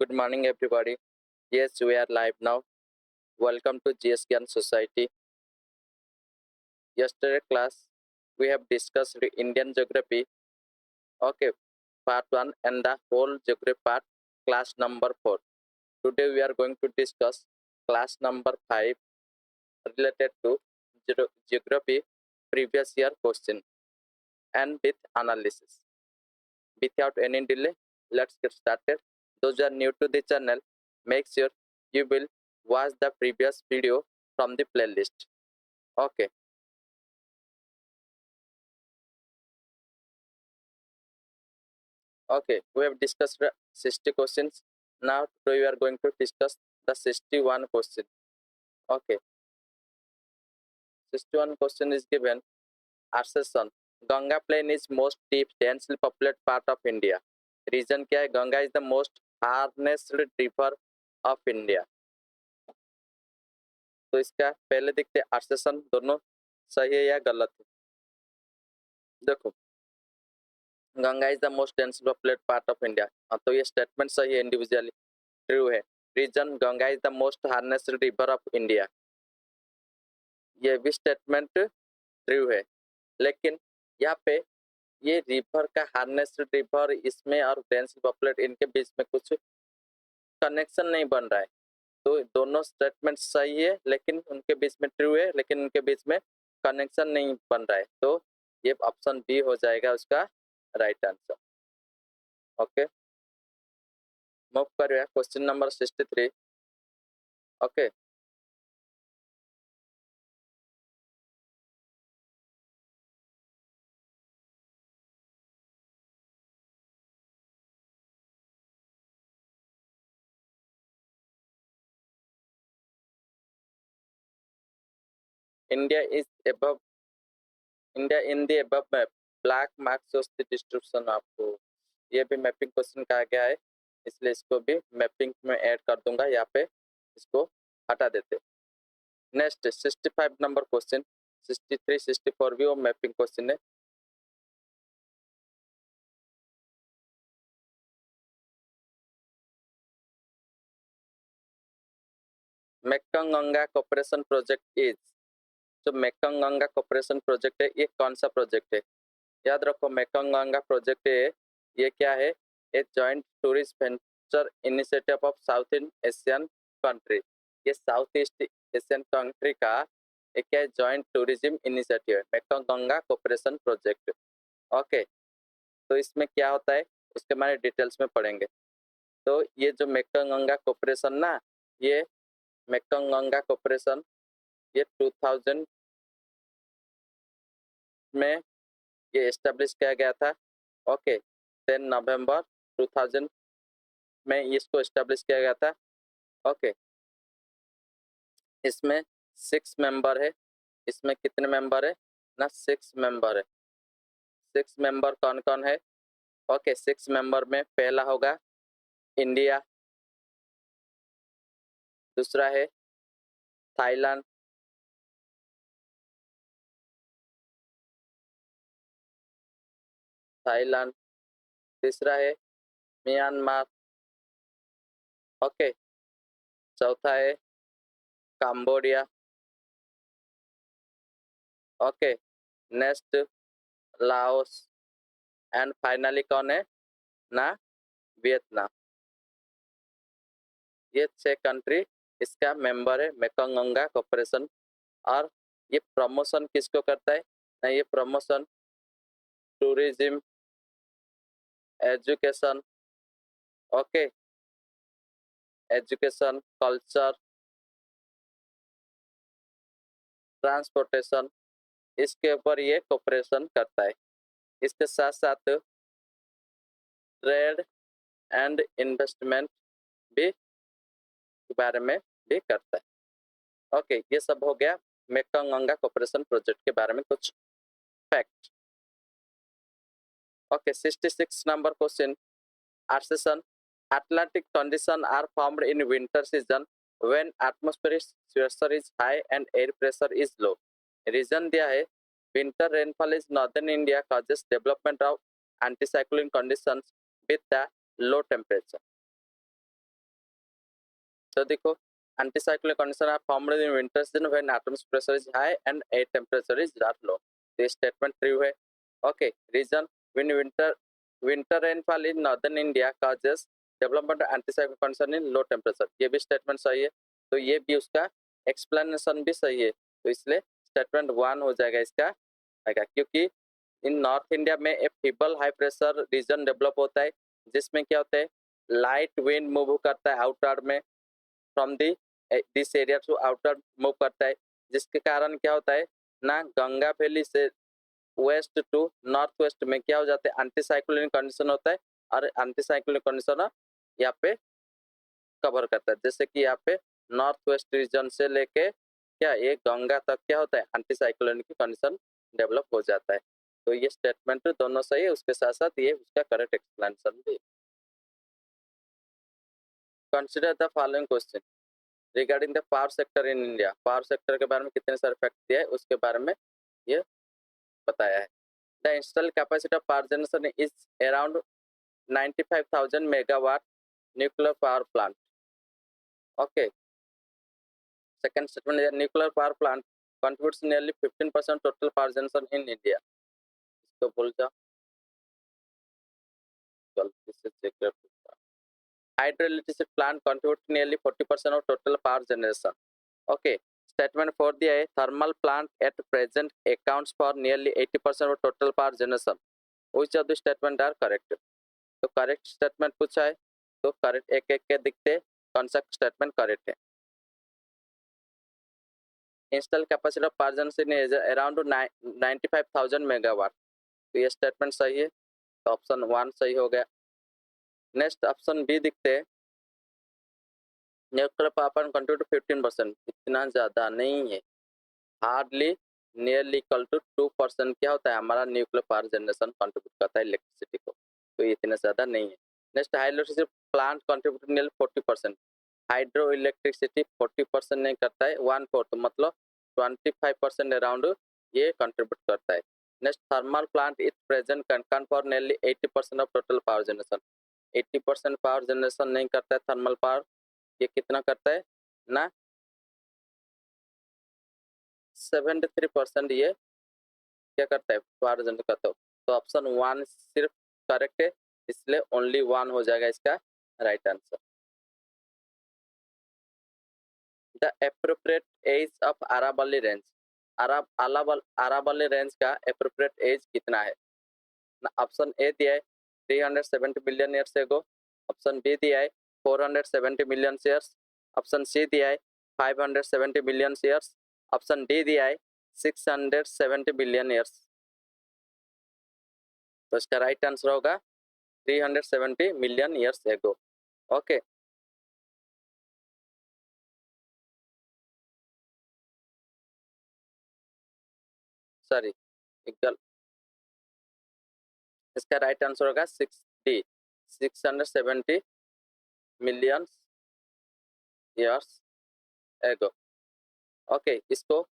Good morning, everybody. Yes, we are live now. Welcome to GS Gyan Society. Yesterday class, we have discussed the Indian geography. Okay, part 1 and the whole geography part, class number 4. Today we are going to discuss class number 5 related to geography previous year question and with analysis. Without any delay, let's get started. Those who are new to the channel, make sure you will watch the previous video from the playlist. Okay. Okay, we have discussed 60 questions. Now today we are going to discuss the 61 question. Okay, 61 question is given. Assertion: Ganga plain is most deep, densely populated part of India. Reason क्या है? Ganga is the most harnessed river of India. तो इसका पहले देखते हैं assertion दोनों सही है या गलत है. देखो, Ganga is the most densely populated part of India. तो ये स्टेटमेंट सही है, इंडिविजुअली ट्रू है. Reason Ganga is the most harnessed river of India, ये भी स्टेटमेंट ट्रू है. लेकिन यहाँ पे ये रिवर का हार्नेस्ड रिवर इसमें और डेंसली पॉपुलेटेड इनके बीच में कुछ कनेक्शन नहीं बन रहा है. तो दोनों स्टेटमेंट सही है, लेकिन उनके बीच में ट्रू है, लेकिन उनके बीच में कनेक्शन नहीं बन रहा है. तो ये ऑप्शन बी हो जाएगा उसका राइट आंसर. ओके, मूव करिए question number 63. Okay, India is above India in the above map. Black mark shows the distribution. आपको ये भी मैपिंग क्वेश्चन कहा गया है, इसलिए इसको भी मैपिंग में ऐड कर दूंगा. यहाँ पे इसको हटा देते. Next 65 number question. 63 64 भी वो मैपिंग क्वेश्चन है. Mekong Ganga cooperation project is, जो मेकंग गंगा कोऑपरेशन प्रोजेक्ट है, ये कौन सा प्रोजेक्ट है? याद रखो, मेकंग गंगा प्रोजेक्ट है, ये क्या है? A joint tourist venture initiative of south in Asian country. ये साउथ ईस्ट एशियन कंट्री का एक क्या है? जॉइंट टूरिज्म इनिशिएटिव है, Mekong Ganga cooperation project. Okay, तो इसमें क्या होता है उसके बारे में डिटेल्स में पढ़ेंगे. तो ये जो मेकंग गंगा कोऑपरेशन ना, ये मेकंग गंगा कोऑपरेशन ये 2000 में ये एस्टेब्लिश किया गया था. ओके, 10 नवंबर 2000 में इसको एस्टेब्लिश किया गया था. ओके, इसमें 6 मेंबर है. इसमें कितने मेंबर है ना? 6 मेंबर है. 6 मेंबर कौन कौन है? ओके, 6 मेंबर में पहला होगा इंडिया, दूसरा है थाईलैंड, तीसरा है म्यांमार. ओके, चौथा है Cambodia. Okay, next Laos, and finally कौन है ना? वियतनाम. ये 6 कंट्री इसका मेंबर है मेकंग गंगा कोऑपरेशन. और ये प्रमोशन किसको करता है ना? ये promotion tourism, education, okay, education, culture, transportation, इसके ऊपर ये कोऑपरेशन करता है. इसके साथ साथ ट्रेड एंड इन्वेस्टमेंट भी के बारे में भी करता है. ओके, ये सब हो गया मेकंग गंगा कोऑपरेशन प्रोजेक्ट के बारे में कुछ fact. Okay, 66 number question. Assertion: Atlantic conditions are formed in winter season when atmospheric pressure is high and air pressure is low. Reason दिया है winter rainfall in northern India causes development of anticyclone conditions with the low temperature. तो देखो anticyclonic conditions are formed in winter season when atmospheric pressure is high and air temperature is low. तो statement true है. Okay. Reason when winter rainfall in northern India causes development of anticyclonic condition in low temperature. ये भी statement सही है. तो ये भी उसका एक्सप्लेनेशन भी सही है. तो इसलिए स्टेटमेंट 1 हो जाएगा इसका आएगा, क्योंकि इन नॉर्थ इंडिया में एक feeble high pressure region develop होता है जिसमें क्या होता है लाइट विंड मूव करता है आउटवर्ड में from the this area to outer move करता है, जिसके कारण क्या होता है ना गंगा वैली से वेस्ट टू नॉर्थ वेस्ट में क्या हो जाता है एंटीसाइक्लोनिक कंडीशन होता है और एंटीसाइक्लोनिक कंडीशन यहाँ पे कवर करता है. जैसे कि यहाँ पे नॉर्थ वेस्ट रीजन से लेके क्या ये गंगा तक क्या होता है एंटीसाइक्लोनिक कंडीशन डेवलप हो जाता है. तो ये स्टेटमेंट दोनों सही है, उसके साथ साथ ये उसका करेक्ट एक्सप्लेनेशन भी. Consider the following question regarding the power sector in India. Power sector के बारे में कितने सारे फैक्ट दिया है उसके बारे में ये बताया है. The installed capacity of power generation is around 95,000 megawatt nuclear power plant. Okay. Second statement है nuclear power plant contributes nearly 15% total power generation in India. इसको बोल जाओ. गलती से चेक कर. Hydroelectric plant contribute nearly 40% of total power generation. Okay. Statement 4 दिया है thermal plant at present accounts for nearly 80% of total power generation. Which of the statement are correct? तो correct statement पूछा है तो करेक्ट एक एक के दिखते कौन सा स्टेटमेंट करेक्ट है. Install capacity of power generation is around 95,000 megawatt. तो ये स्टेटमेंट सही है, तो ऑप्शन 1 सही हो गया. नेक्स्ट ऑप्शन बी दिखते हैं न्यूक्लियर पावर प्लांट कंट्रीब्यूट 15%. इतना ज़्यादा नहीं है, हार्डली नियरली इक्वल टू 2% क्या होता है हमारा न्यूक्लियर पावर जनरेशन कंट्रीब्यूट करता है इलेक्ट्रिसिटी को. तो ये इतना ज़्यादा नहीं है. Next hydroelectricity plant contribute nearly 40%. Hydro electricity 40% नहीं करता है, 1/4 मतलब 25% अराउंड ये कंट्रीब्यूट करता है. Next thermal plant it present can for nearly 80% of total power generation. 80% power generation नहीं करता है थर्मल पावर. ये कितना करता है ना 73% ये क्या करता है पावर जनरेट करता है. तो ऑप्शन 1 सिर्फ करेक्ट है, इसलिए ओनली 1 हो जाएगा इसका right answer. The appropriate age of Aravalli range. Aravalli range का एप्रोप्रिएट एज कितना है. ऑप्शन ए दिया है 370 million years ago. Option B दिया है 470 मिलियन ईयर्स. ऑप्शन सी दिया है 570 मिलियन ईयर्स. ऑप्शन डी दिया है 670 बिलियन ईयर्स. तो इसका राइट आंसर होगा 370 मिलियन ईयर्स एगो. ओके. सॉरी, इसका राइट आंसर होगा 670 मिलियन ईयर्स एगो. ओके. इसको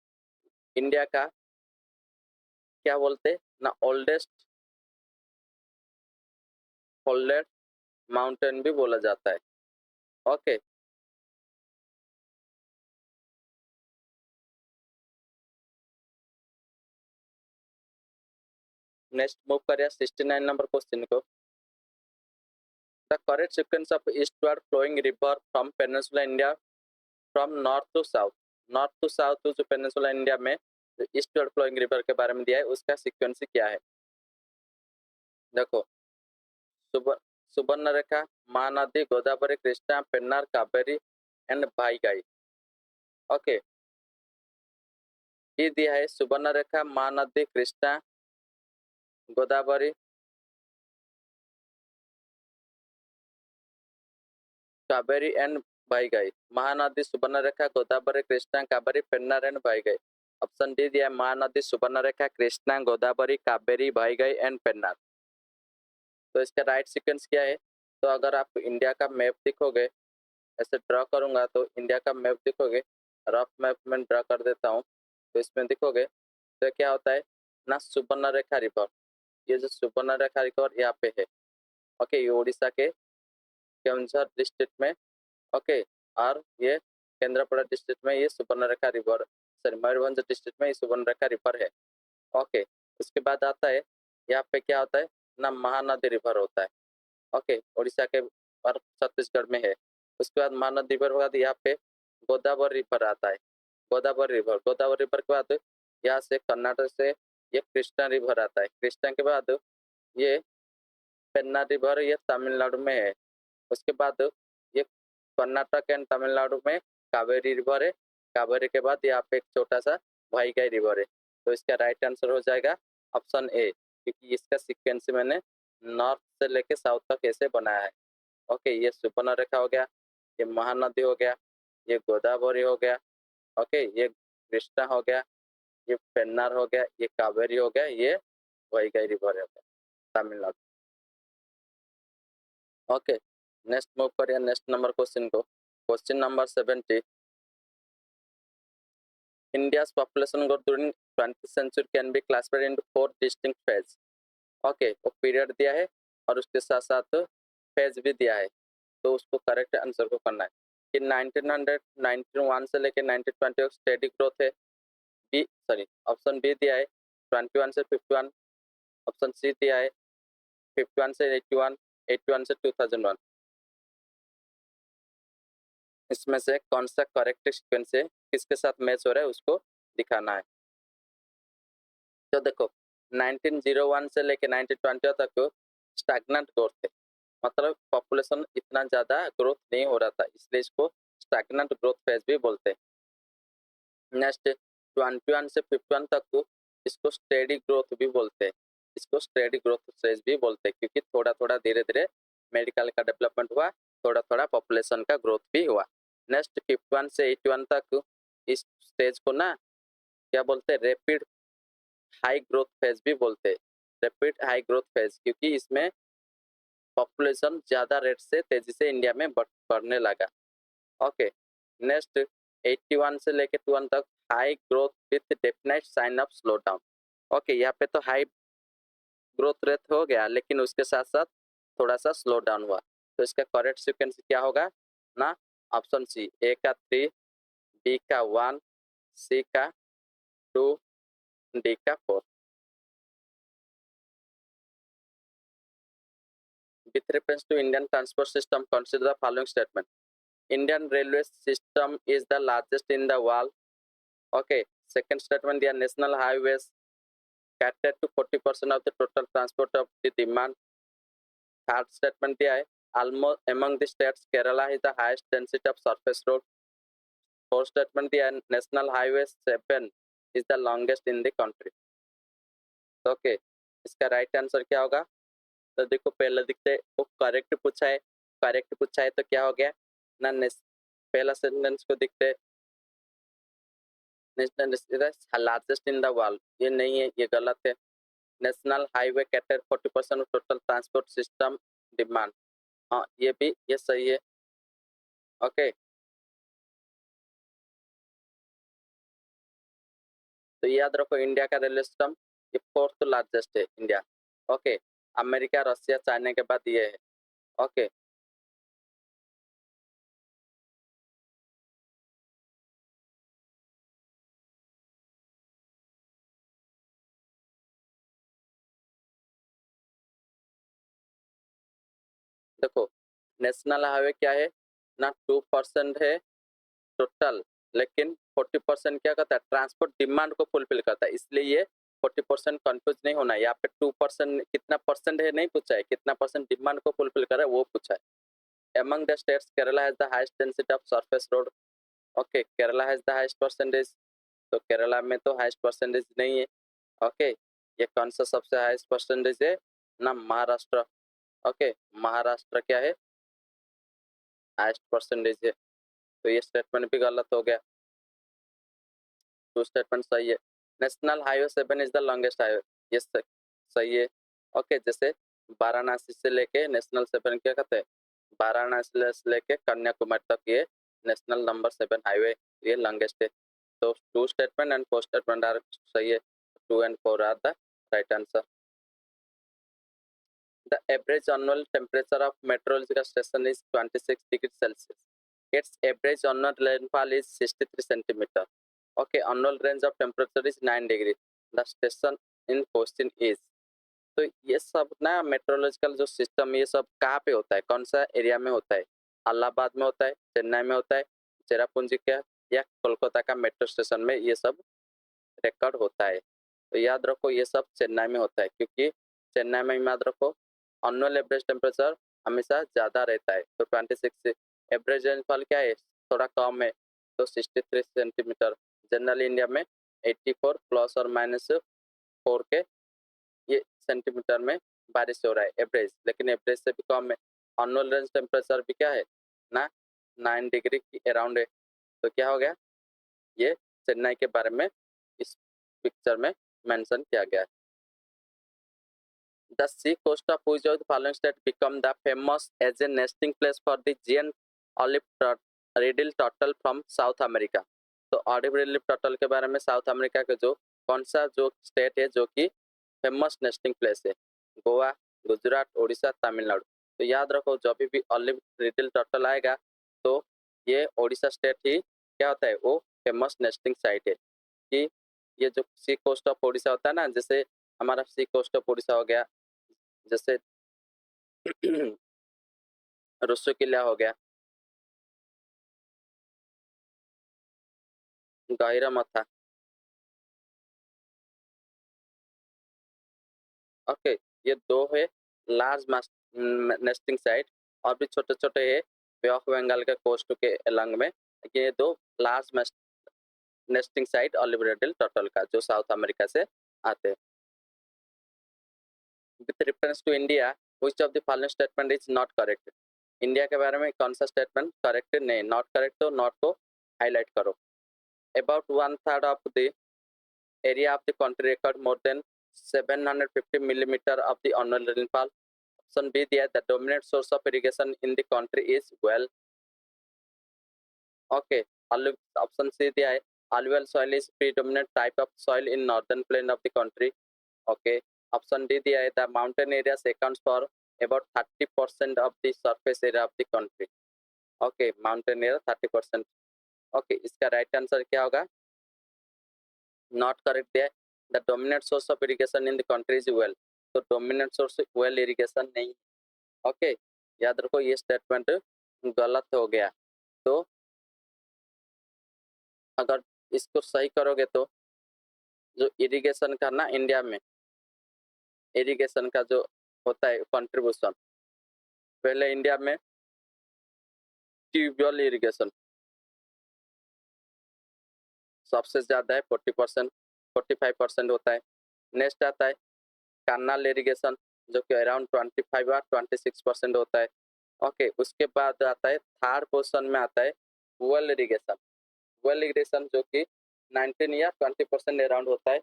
इंडिया का क्या बोलते ना ओल्डेस्ट फोल्डेड माउंटेन भी बोला जाता है. ओके. नेक्स्ट मूव करिए 69 नंबर क्वेश्चन को. The correct sequence of eastward flowing river from peninsula India from north to south. North to south जो पेनिनसुला इंडिया में ईस्टवर्ड फ्लोइंग रिवर के बारे में दिया है उसका सीक्वेंस क्या है. देखो सुबर्णरेखा, महानदी, गोदावरी, कृष्णा, पेन्नार, कावेरी एंड भाईगाई. ओके. ये दिया है Subarnarekha, Mahanadi, Krishna, Godavari, Kaveri and Vaigai. Mahanadi, Subarnarekha, Godavari, Krishna, Kaveri, Pennar and Vaigai. Option D दिया है महानदी, सुबर्णरेखा, कृष्णा, गोदावरी, कावेरी, भाईगाई एंड पेन्नार. तो इसका राइट सीक्वेंस क्या है. तो अगर आप इंडिया का मैप देखोगे, ऐसे ड्रॉ करूंगा तो इंडिया का मैप देखोगे, रफ मैप में ड्रॉ कर देता हूँ. तो इसमें देखोगे तो क्या होता है ना सुबर्णरेखा रिवर. ये जो सुबर्णरेखा रिवर यहाँ पे है. ओके. ये उड़ीसा के केवंझर डिस्ट्रिक्ट में. ओके. और ये केंद्रापड़ा डिस्ट्रिक्ट में ये Subarnarekha river, sorry Mayurbhanj district में ये सुवर्णरेखा रिवर है। ओके, उसके बाद आता है यहाँ पे क्या होता है ना, महानदी रिवर होता है। ओके, उड़ीसा के और छत्तीसगढ़ में है। उसके बाद महानदी रिवर के बाद यहाँ पे गोदावरी रिवर आता है। गोदावरी रिवर के बाद यहाँ से कर्नाटक से ये कृष्णा रिवर आता है। कृष्णा के बाद ये पेन्ना रिवर, ये तमिलनाडु में है। उसके बाद ये कर्नाटक एंड तमिलनाडु में कावेरी रिवर है। कावेरी के बाद यहाँ पे एक छोटा सा वाईगाई रिवर है। तो इसका राइट आंसर हो जाएगा ऑप्शन ए, क्योंकि इसका सीक्वेंस मैंने नॉर्थ से लेके साउथ तक ऐसे बनाया है। ओके, ये सुवर्णरेखा हो गया, ये महानदी हो गया, ये गोदावरी हो गया, ओके, ये कृष्णा हो गया, ये पेन्नार हो गया, ये कावेरी हो गया, ये वैगई रिवर हो गया तमिलनाडु। ओके, नेक्स्ट मूव करिए नेक्स्ट नंबर क्वेश्चन को। Question number 70, India's population growth during 20th century can be classified into 4 distinct phases। Okay, वो पीरियड दिया है और उसके साथ साथ फेज भी दिया है, तो उसको करेक्ट आंसर को करना है कि 1991 से लेकर 1920 तक स्टेडी ग्रोथ है। बी सॉरी ऑप्शन बी दिया है 21 से 51, ऑप्शन सी दिया है 51 से 81, 81 से 2001। इसमें से कौन सा करेक्ट सीक्वेंस है, किसके साथ मैच हो रहा है उसको दिखाना है। तो देखो 1901 से लेकर 1920 तक स्टैग्नेंट ग्रोथ है, मतलब पॉपुलेशन इतना ज़्यादा ग्रोथ नहीं हो रहा था, इसलिए इसको स्टैग्नेंट ग्रोथ फेज भी बोलते हैं। नेक्स्ट 21 से 51 तक इसको स्टेडी ग्रोथ भी बोलते हैं, इसको स्टेडी ग्रोथ फेज भी बोलते हैं, क्योंकि थोड़ा थोड़ा धीरे धीरे मेडिकल का डेवलपमेंट हुआ, थोड़ा थोड़ा पॉपुलेशन का ग्रोथ भी हुआ। नेक्स्ट 51 से 81 तक इस स्टेज को ना क्या बोलते हैं, रैपिड हाई ग्रोथ फेज भी बोलते हैं। रैपिड हाई ग्रोथ फेज, क्योंकि इसमें पॉपुलेशन ज़्यादा रेट से तेजी से इंडिया में बढ़ने लगा। ओके, नेक्स्ट 81 से लेकर 21 तक high growth with definite sign of slow down. Okay, यहाँ पे तो हाई ग्रोथ रेट हो गया, लेकिन उसके साथ साथ थोड़ा सा स्लो डाउन हुआ। तो इसका करेक्ट सीक्वेंस क्या होगा ना, ऑप्शन सी, ए का 3, बी का 1, सी का 2, डी का 4। With reference to Indian transport system, consider the following statement. Indian railway system is the largest in the world. Okay. Second statement, the national highways cater to 40% of the total transport of the demand. Third statement, the almost among the states, Kerala is the highest density of surface road. Fourth statement, the national highway 7 is the longest in the country. Okay. इसका right answer क्या होगा? तो देखो पहले दिखते वो correct पूछा है तो क्या हो गया ना, पहला सेंटेंस को दिखते लार्जेस्ट इन द वर्ल्ड, ये नहीं है, ये गलत है। National highway cater 40% of total transport system demand, हाँ ये भी ये सही है। ओके, तो याद रखो इंडिया का रेलवे सिस्टम ये 4th लार्जेस्ट है India. Okay, America, Russia, China के बाद ये है। ओके, देखो नेशनल हाईवे क्या है ना, 2% है टोटल, लेकिन 40% क्या करता है, ट्रांसपोर्ट डिमांड को फुलफिल करता है, इसलिए ये 40% कंफ्यूज नहीं होना है। यहाँ पे 2% कितना परसेंट है नहीं पूछा है, कितना परसेंट डिमांड को फुलफिल कर रहा है वो पूछा है। Among the states Kerala has the highest density of surface road. Okay, Kerala has the highest percentage, तो केरला में तो हाईएस्ट परसेंटेज नहीं है। ओके, ये कौन सा सबसे हाईएस्ट परसेंटेज है ना, महाराष्ट्र। ओके, महाराष्ट्र क्या है, हाईएस्ट परसेंटेज है, तो ये स्टेटमेंट भी गलत हो गया। टू स्टेटमेंट सही है। National highway 7 is the longest highway, ये सही है। ओके, जैसे वाराणसी से लेके नेशनल 7 क्या कहते हैं, वाराणसी से लेके कन्याकुमारी तक ये नेशनल नंबर 7 हाईवे, ये लॉन्गेस्ट है। तो 2 स्टेटमेंट एंड 4 स्टेटमेंट आर सही है, 2 and 4 are the right answer. The average annual temperature of meteorological station is 26 degrees Celsius. Its average annual rainfall is 63 centimeter. Okay, annual range of temperature is 9 degree. The station in question is, तो ये सब ना meteorological जो system ये सब कहाँ पे होता है, कौन सा एरिया में होता है? इलाहाबाद में होता है, चेन्नई में होता है, चेरापूंजी का या कोलकाता का मेट्रो स्टेशन में ये सब रिकॉर्ड होता है। तो याद रखो ये सब चेन्नई में होता है, क्योंकि चेन्नई में याद रखो एनुअल एवरेज टेम्परेचर हमेशा ज़्यादा रहता है। तो 26 एवरेज रेनफॉल क्या है, थोड़ा कम है, तो 63 सेंटीमीटर। जनरल इंडिया में 84 प्लस और माइनस 4 के ये सेंटीमीटर में बारिश हो रहा है एवरेज, लेकिन एवरेज से भी कम है। एनुअल रेंज टेम्परेचर भी क्या है ना, 9 डिग्री की अराउंड है। तो क्या हो गया, ये चेन्नई के बारे में इस पिक्चर में मेंशन किया गया है। The sea coast of which of the following state become the famous as a nesting place for the giant olive riddle turtle from South America? तो ऑलिव रिडल टर्टल के बारे में साउथ अमेरिका के जो कौन सा जो स्टेट है जो कि फेमस नेस्टिंग प्लेस है? गोवा, गुजरात, उड़ीसा, तमिलनाडु। तो याद रखो जब भी ऑलिव रिडल टर्टल आएगा तो ये उड़ीसा स्टेट ही क्या होता है, वो फेमस नेस्टिंग साइट है। कि ये जो सी कोस्ट ऑफ उड़ीसा होता है ना, जैसे हमारा सी कोस्ट ऑफ उड़ीसा हो गया, जैसे रुस्सू किला हो गया, गहिरा मथा। ओके, ये दो है लार्ज नेस्टिंग साइट, और भी छोटे छोटे है बे ऑफ बंगाल के कोस्ट के अलंग में। ये दो large nesting site olive ridley turtle का जो साउथ अमेरिका से आते हैं। With reference to India which of the following statement is not correct? India के बारे में कौन सा स्टेटमेंट करेक्ट नहीं? नॉट करेक्ट तो नॉट को हाईलाइट करो। About 1/3 of the area of the country record more than 750 millimeter of the annual rainfall. Option B दिया, the dominant source of irrigation in the country is well. Okay, option C दिया है, alluvial soil is predominant type of soil in northern plain of the country. Okay, option D दिया है, the mountain areas accounts for about 30% of the surface area of the country. Okay, mountain area 30%. Okay, इसका right answer क्या होगा? Not correct दिया है, the dominant source of irrigation in the country is well. तो dominant source well irrigation नहीं। Okay, याद रखो ये स्टेटमेंट गलत हो गया। तो अगर इसको सही करोगे तो जो इरिगेशन का ना इंडिया में इरिगेशन का जो होता है कंट्रीब्यूशन, पहले इंडिया में ट्यूबवेल इरिगेशन सबसे ज़्यादा है 40%, 45% होता है। नेक्स्ट आता है कैनाल इरिगेशन जो कि अराउंड 25 और 26% होता है। ओके, उसके बाद आता है थर्ड पोजीशन में आता है वेल इरिगेशन। वेल इरिगेशन जो कि 19 या 20% अराउंड होता है।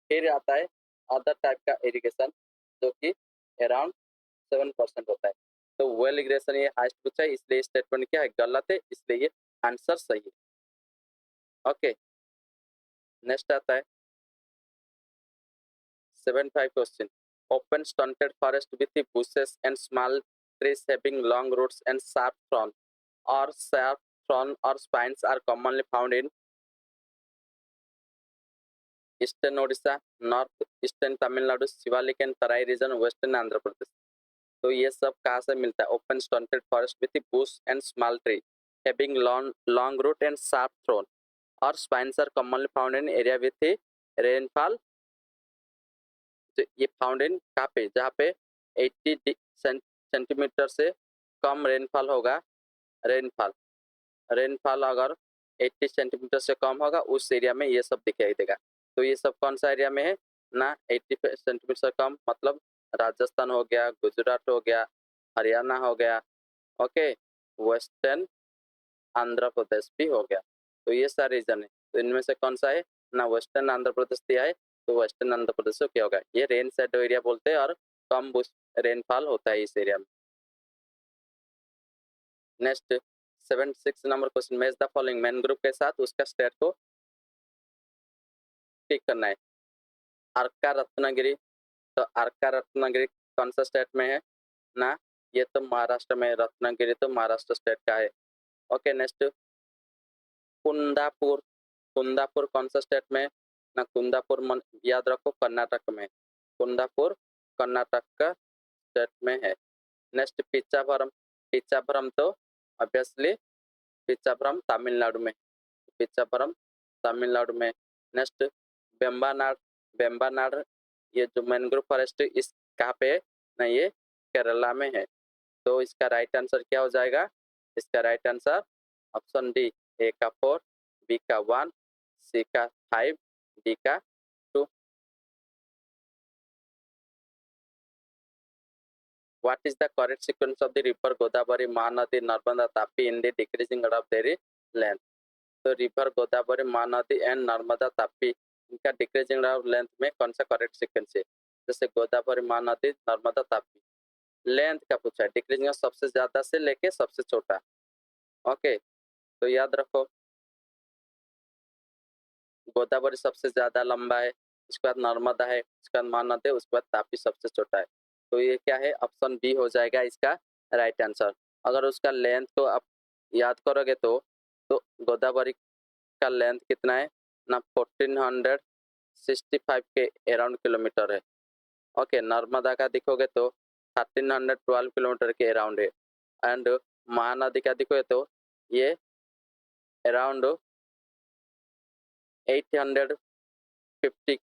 फिर आता है अदर टाइप का इरिगेशन जो कि अराउंड 7% होता है। तो वेल इरिगेशन ये हाईएस्ट पूछा है, इसलिए स्टेटमेंट क्या है, गलत है, इसलिए ये आंसर सही है। ओके, नेक्स्ट आता है 75 question. Open stunted forest with the bushes and small trees having long roots and sharp frond or spines are commonly found in eastern Odisha, north eastern Tamil Nadu, Shivalik and Tarai region, western Andhra Pradesh. तो ये सब कहाँ से मिलता है? Open stunted forest with bush and small tree having long root and sharp thorn और spines are commonly found in area with rainfall. ये found in कहाँ पे? जहाँ पे 80 सेंटीमीटर से कम रेनफॉल होगा। रेनफॉल अगर 80 सेंटीमीटर से कम होगा उस एरिया में ये सब दिखाई देगा। तो ये सब कौन सा एरिया में है ना? 80 सेंटीमीटर से कम मतलब राजस्थान हो गया, गुजरात हो गया, हरियाणा हो गया, ओके, वेस्टर्न आंध्र प्रदेश भी हो गया। तो ये सारे रीजन है। तो इनमें से कौन सा है ना? वेस्टर्न आंध्र प्रदेश दिया है, तो वेस्टर्न आंध्र प्रदेश को क्या होगा? ये रेन शेडो एरिया बोलते हैं और कम रेनफॉल होता है इस एरिया में। Next 76 number question, match the following mangrove के साथ उसका स्टेट को टिक करना है। अर्का रत्नागिरी, तो अर्का रत्नागिरी कौन सा स्टेट में है ना? ये तो महाराष्ट्र में, रत्नागिरी तो महाराष्ट्र स्टेट का है। ओके नेक्स्ट कुंदापुर, कुंदापुर कौन सा स्टेट में ना, कुंदापुर मन याद रखो कर्नाटक में, कुंदापुर कर्नाटक का स्टेट में है। नेक्स्ट पिच्चावरम, पिच्चावरम तो ऑब्वियसली पिच्चावरम तमिलनाडु में, पिच्चावरम तमिलनाडु में। नेक्स्ट वेम्बानाड, वेम्बानाड ये जो मैंग्रोव फॉरेस्ट इस कहाँ पे है ना, ये केरला में है। तो इसका राइट आंसर क्या हो जाएगा, इसका राइट आंसर ऑप्शन डी, ए का 4, बी का 1, सी का 5, डी का 2। What is the correct sequence of the river Godavari, Mahanadi, Narmada, Tapi in the decreasing order of their length? तो रिवर गोदावरी, महानदी एंड नर्मदा तापी इनका डिक्रीजिंग लेंथ में कौन सा करेक्ट सीक्वेंस है? जैसे गोदावरी, महानदी, नर्मदा, तापी लेंथ का पूछा है, डिक्रीजिंग सबसे ज्यादा से लेके सबसे छोटा। ओके तो याद रखो गोदावरी सबसे ज्यादा लंबा है, उसके बाद नर्मदा है, उसके बाद महानदी, उसके बाद तापी सबसे छोटा है। तो ये क्या है, ऑप्शन बी हो जाएगा इसका राइट आंसर। अगर उसका लेंथ को आप याद करोगे तो गोदावरी का लेंथ कितना है ना, 1465 के अराउंड किलोमीटर है। ओके नर्मदा का देखोगे तो 1312 किलोमीटर के अराउंड है, एंड महानदी का देखोगे तो ये अराउंड 858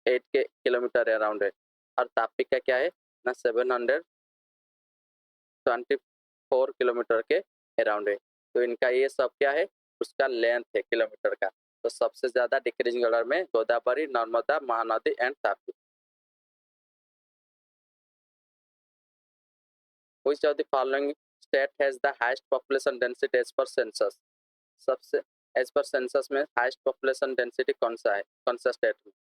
के किलोमीटर अराउंड है, और तापी का क्या है ना 724 किलोमीटर के अराउंड है। तो इनका ये सब क्या है, उसका लेंथ है किलोमीटर का। तो सबसे ज्यादा डिक्रीजिंग ऑर्डर में Godavari, Narmada, Mahanadi and Tapi. Which of the following state has the highest population density as per census? सबसे एज पर सेंसस में हाईएस्ट पॉपुलेशन डेंसिटी कौन सा है, कौन सा स्टेट में?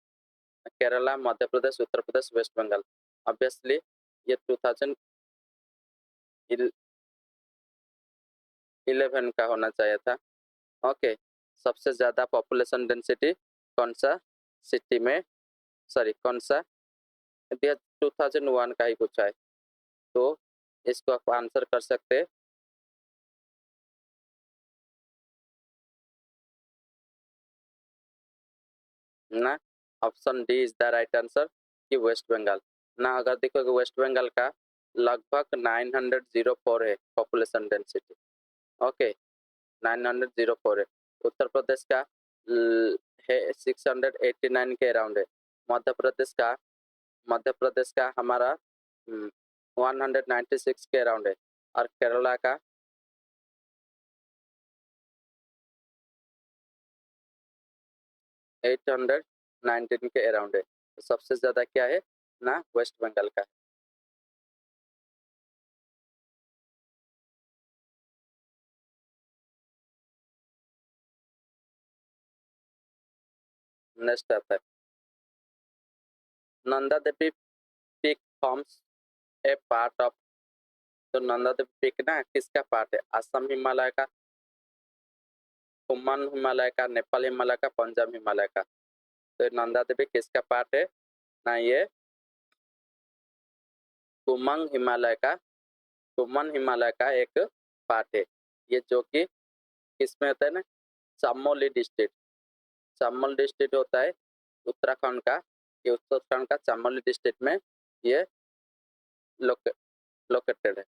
केरला, मध्य प्रदेश, उत्तर प्रदेश, वेस्ट बंगाल। ऑब्वियसली ये 2011 का होना चाहिए था। ओके सबसे ज्यादा पॉपुलेशन डेंसिटी कौन सा सिटी में, सॉरी कौन सा 2001 का ही पूछा है, तो इसको आप आंसर कर सकते हैं ना, option D is the right answer कि वेस्ट बंगाल ना। अगर देखोगे वेस्ट बंगाल का लगभग 904 है पॉपुलेशन डेंसिटी। ओके 904 है। उत्तर प्रदेश का है 689 के अराउंड है। मध्य प्रदेश का हमारा 196 के अराउंड है, और केरला का 819 के अराउंड है। तो सबसे ज्यादा क्या है ना, वेस्ट बंगाल का है। नेक्स्ट आता है Nanda Devi peak forms a part of, तो नंदा देवी पीक ना किसका पार्ट है? असम हिमालय का, कुमान हिमालय का, नेपाल हिमालय का, पंजाब हिमालय का। तो नंदा देवी किसका पार्ट है ना, ये कुमांग हिमालय का, कुमान हिमालय का एक पार्ट है। ये जो कि किसमें होता है ना, चमोली डिस्ट्रिक्ट, चमोली डिस्ट्रिक्ट होता है उत्तराखंड का, ये उत्तराखंड का चमोली डिस्ट्रिक्ट में ये लोकेटेड है।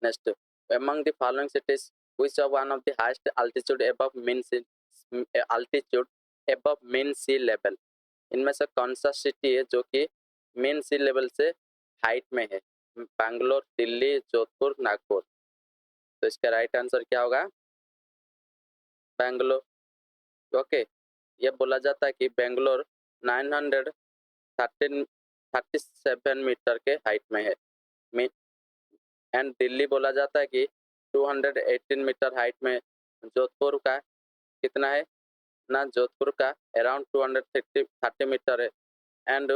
Next among the following cities which are one of the highest altitude above mean sea level, इनमें से कौन सा सिटी है जो कि मेन सी लेवल से हाइट में है? बैंगलोर, दिल्ली, जोधपुर, नागपुर। तो इसका राइट आंसर क्या होगा? बैंगलोर। ओके ये बोला जाता है कि बैंगलोर 937 मीटर के हाइट में है, एंड दिल्ली बोला जाता है कि 218 मीटर हाइट में। जोधपुर का कितना है ना, जोधपुर का अराउंड 230 मीटर है, एंड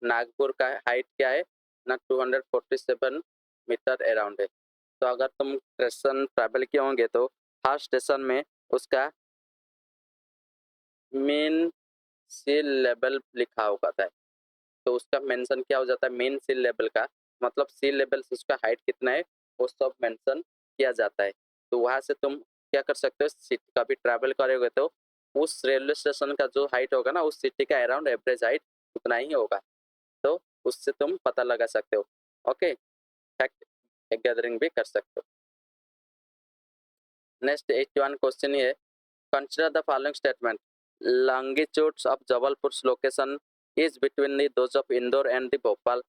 नागपुर का हाइट क्या है ना, 247 मीटर अराउंड है। तो अगर तुम स्टेशन ट्रैवल किए होंगे तो हर स्टेशन में उसका मेन सी लेवल लिखा होता है, तो उसका मेंशन क्या हो जाता है, मेन सी लेवल का मतलब सी लेवल से उसका हाइट कितना है वो सब मेंशन किया जाता है। तो वहाँ से तुम क्या कर सकते हो, सिटी कभी ट्रैवल करोगे तो उस रेलवे स्टेशन का जो हाइट होगा ना, उस सिटी का अराउंड एवरेज हाइट उतना ही होगा, तो उससे तुम पता लगा सकते हो। ओके, फैक्ट गैदरिंग भी कर सकते हो। नेक्स्ट 81 क्वेश्चन ये, consider the following statement, longitudes of Jabalpur's location is between the those of Indore and the Bhopal.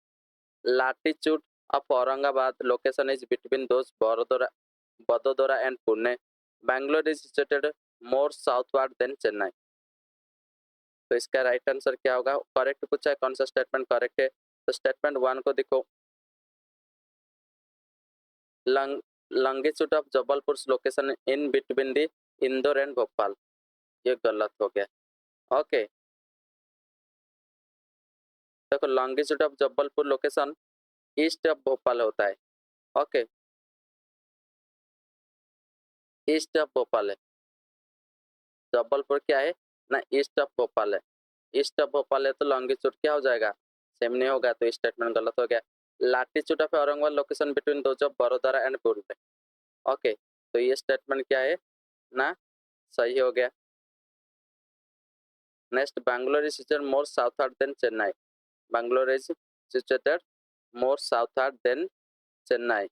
Latitude of Aurangabad location is between those Vadodara and Pune. Bangalore is situated more southward than Chennai. तो इसका right answer क्या होगा? Correct पूछा है, कौन सा statement correct है? तो स्टेटमेंट 1 को देखो, longitude of Jabalpur's location in between the Indore and Bhopal, ये गलत हो गया। ओके, देखो longitude of Jabalpur location east of Bhopal होता है। ओके, ईस्ट ऑफ भोपाल है, जबलपुर क्या है ना, ईस्ट ऑफ भोपाल है। ईस्ट ऑफ भोपाल है तो लॉन्गिट्यूड क्या हो जाएगा, सेम नहीं होगा, तो स्टेटमेंट गलत हो गया। Latitude of Aurangabad location between those of Vadodara and Pune. Okay, तो ये स्टेटमेंट क्या है ना, सही हो गया। Next, Bangalore is situated more southward than Chennai. Bangalore is situated more southward than Chennai.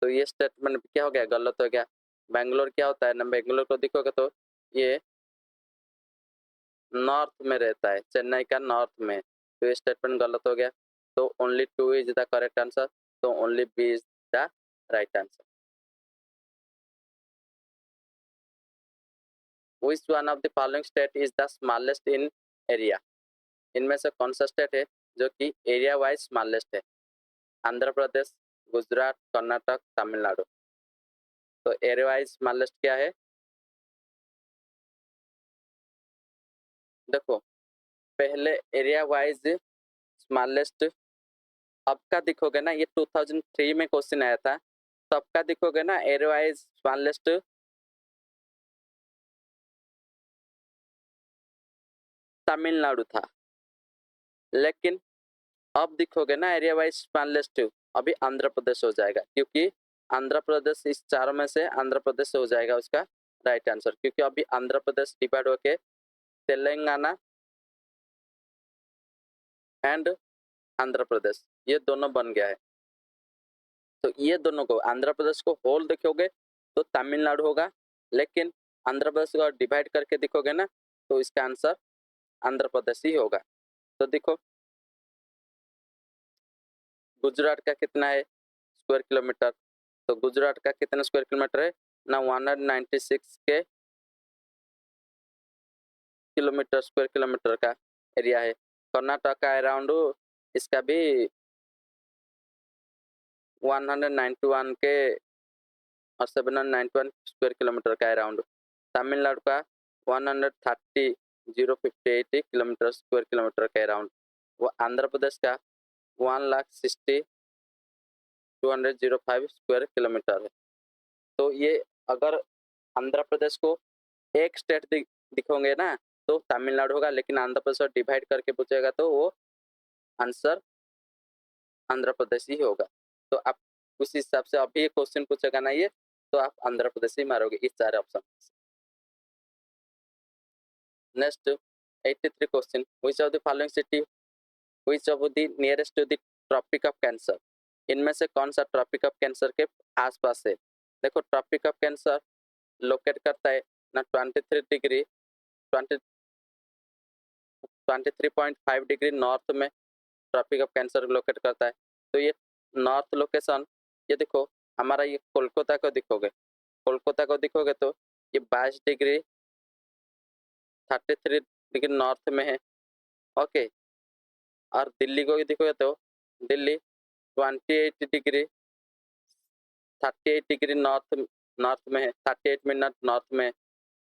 तो ये स्टेटमेंट क्या हो गया, गलत हो गया। बैंगलोर क्या होता है ना, बैंगलोर को देखोगे तो ये नॉर्थ में रहता है, चेन्नई का नॉर्थ में, तो ये स्टेटमेंट गलत हो गया। तो only 2 is the correct answer, तो only B is the right answer. Which one of the following state is the smallest in area? इनमें से कौन सा स्टेट है जो कि एरिया वाइज स्मॉलेस्ट है? आंध्र प्रदेश, गुजरात, कर्नाटक, तमिलनाडु। तो एरिया वाइज स्मॉलेस्ट क्या है, देखो पहले एरिया वाइज स्मॉलेस्ट, अब का दिखोगे ना, ये 2003 में क्वेश्चन आया था, तो अब का दिखोगे ना एरिया वाइज स्मॉलेस्ट तमिलनाडु था, लेकिन अब दिखोगे ना एरिया वाइज स्मॉलेस्ट अभी आंध्र प्रदेश हो जाएगा, क्योंकि आंध्र प्रदेश इस चारों में से आंध्र प्रदेश हो जाएगा उसका राइट आंसर, क्योंकि अभी आंध्र प्रदेश डिवाइड होके तेलंगाना एंड आंध्र प्रदेश ये दोनों बन गया है। तो ये दोनों को, आंध्र प्रदेश को होल देखोगे तो तमिलनाडु होगा, लेकिन आंध्र प्रदेश को डिवाइड करके देखोगे ना तो इसका आंसर आंध्र प्रदेश ही होगा। तो देखो गुजरात का कितना है स्क्वायर किलोमीटर, तो गुजरात का कितना स्क्वायर किलोमीटर है ना, 196 के किलोमीटर स्क्वायर किलोमीटर का एरिया है। कर्नाटक का अराउंड इसका भी 191 के और 791 स्क्वायर किलोमीटर का अराउंड। तमिलनाडु का 130,058 किलोमीटर स्क्वायर किलोमीटर का अराउंड। वो आंध्र प्रदेश का 1,60,205 स्क्वायर किलोमीटर है। तो ये अगर आंध्र प्रदेश को एक स्टेट दिखोगे ना तो तमिलनाडु होगा, लेकिन आंध्र प्रदेश को डिवाइड करके पूछेगा तो वो आंसर आंध्र प्रदेश ही होगा। तो आप उस हिसाब से अभी ये क्वेश्चन पूछेगा ना ये, तो आप आंध्र प्रदेश ही मारोगे इस सारे option. Next 83 question, which of the following city, which of the nearest to the tropic of cancer, इनमें से कौन सा ट्रॉपिक ऑफ कैंसर के आसपास है? देखो ट्रॉपिक ऑफ कैंसर लोकेट करता है ना 23 डिग्री 23.5 डिग्री नॉर्थ में ट्रॉपिक ऑफ कैंसर लोकेट करता है। तो ये नॉर्थ लोकेशन, ये देखो हमारा ये कोलकाता को दिखोगे, कोलकाता को दिखोगे तो ये 22 डिग्री 33 डिग्री नॉर्थ में है। ओके, और दिल्ली को देखोगे तो दिल्ली 28 डिग्री 38 डिग्री नॉर्थ में है, 38 मिनट नॉर्थ में है।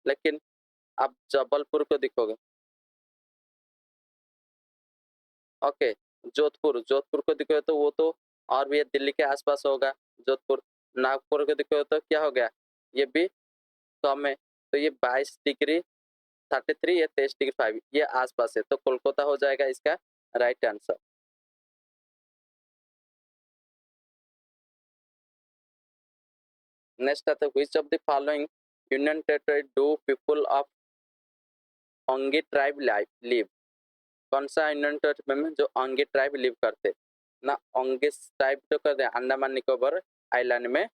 लेकिन आप जबलपुर को दिखोगे, ओके जोधपुर को दिखोगे तो वो तो और भी दिल्ली के आसपास होगा जोधपुर। नागपुर को दिखोगे तो क्या हो गया, ये भी कम है, तो ये 22 डिग्री 33, ये 23°5, ये आसपास है, तो कोलकाता हो जाएगा इसका राइट आंसर। नेक्स्ट आता है which of the following union territory do people of Onge tribe live. कौन सा यूनियन टेरिटरी में जो ओंगे ट्राइब लिव करते ना, ओंगे ट्राइब तो करते अंडमान निकोबार आइलैंड में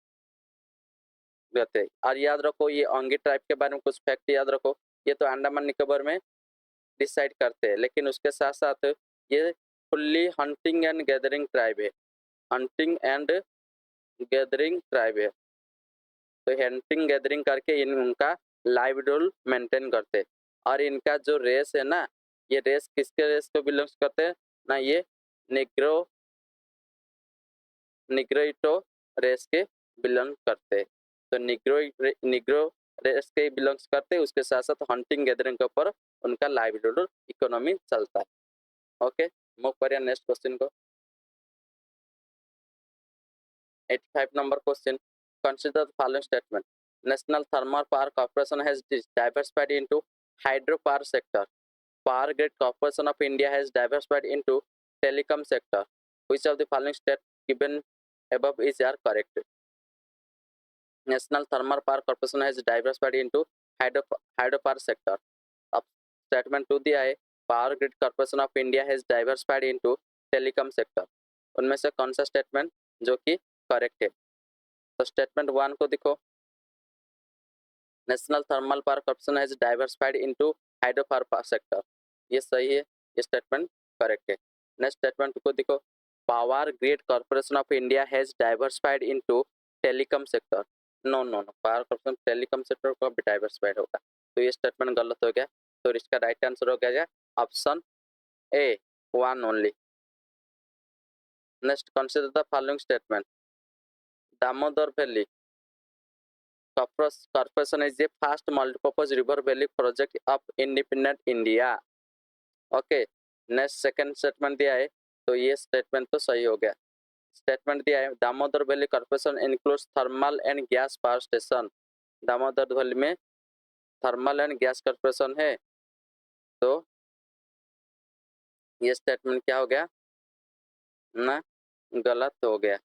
रहते। और याद रखो ये ओंगे ट्राइब के बारे में कुछ फैक्ट याद रखो, ये तो अंडमान निकोबार में डिसाइड करते हैं, लेकिन उसके साथ साथ ये fully hunting and gathering tribe है, हंटिंग एंड गैदरिंग ट्राइब है। तो हंटिंग गैदरिंग करके उनका लाइवलीहुड मेंटेन करते हैं। और इनका जो रेस है ना, ये रेस किसके रेस को बिलोंग्स करते हैं ना, ये निग्रोइटो रेस के बिलोंग करते हैं। तो निग्रो रेस के बिलोंग्स करते हैं, उसके साथ साथ हंटिंग गैदरिंग के ऊपर उनका लाइवलीहुड इकोनॉमी चलता है। ओके, मूव करिए नेक्स्ट क्वेश्चन को। 85 number question. Consider the following statement. National Thermal Power Corporation has diversified into hydropower sector. Power Grid Corporation of India has diversified into telecom sector. Which of the following state given above is correct? National Thermal Power Corporation has diversified into hydropower sector. अब statement 2 दिया है, power grid corporation of India has diversified into telecom sector. उनमें से कौन सा statement जो कि correct है? तो स्टेटमेंट 1 को देखो, national thermal power corporation has diversified into hydropower sector, ये सही है, ये स्टेटमेंट करेक्ट है। नेक्स्ट स्टेटमेंट को देखो, power grid corporation of India has diversified into telecom sector. No no no, power corporation telecom sector को भी डाइवर्सिफाइड होगा, तो ये स्टेटमेंट गलत हो गया। तो इसका राइट आंसर हो गया option A, 1 only. Next, consider the following statement. Damodar valley Corporation is a fast multipurpose river valley project of independent India. Okay, next second statement दिया है, तो ये स्टेटमेंट तो सही हो गया। स्टेटमेंट दिया है, Damodar valley corporation includes thermal and gas power station. Damodar valley में थर्मल एंड गैस कॉर्पोरेशन है, तो ये स्टेटमेंट क्या हो गया ना, गलत हो गया।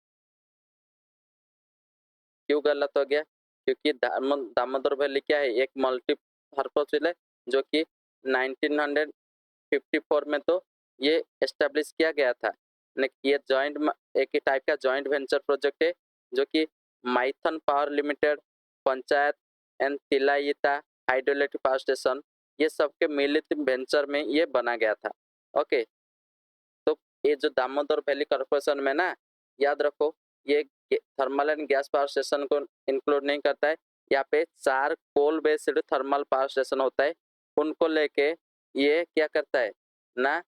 क्यों गलत हो गया? क्योंकि दामोदर वैली क्या है, एक मल्टी पर्पस है जो कि 1954 में तो ये एस्टेब्लिश किया गया था। ये जॉइंट एक टाइप का जॉइंट वेंचर प्रोजेक्ट है जो कि Maithon power limited, Panchet and Tilaiya hydroelectric power station, ये सबके मिलित वेंचर में ये बना गया था। ओके, तो ये जो दामोदर वैली कॉर्पोरेशन में ना, याद रखो ये thermal and gas power station को इंक्लूड नहीं करता है। यहाँ पे 4 coal based thermal power station होता है, उनको लेके ये क्या करता है ना,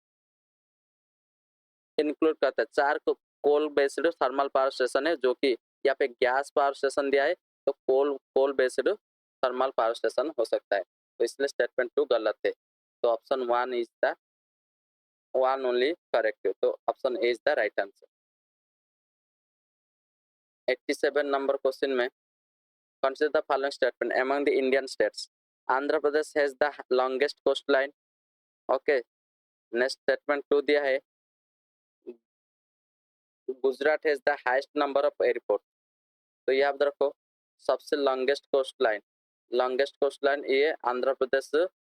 इंक्लूड करता है। 4 coal based thermal power station है, जो कि यहाँ पे गैस पावर स्टेशन दिया है, तो coal based thermal power station हो सकता है, तो इसलिए स्टेटमेंट 2 गलत है। तो option 1 is the 1 only correct, तो option A is the right answer. 87 number question में, consider the following statement among the Indian states. Andhra Pradesh has the longest coastline. Okay, next statement 2 दिया है, Gujarat has the highest number of airport। तो याद रखो, सबसे longest coast line ये आंध्र प्रदेश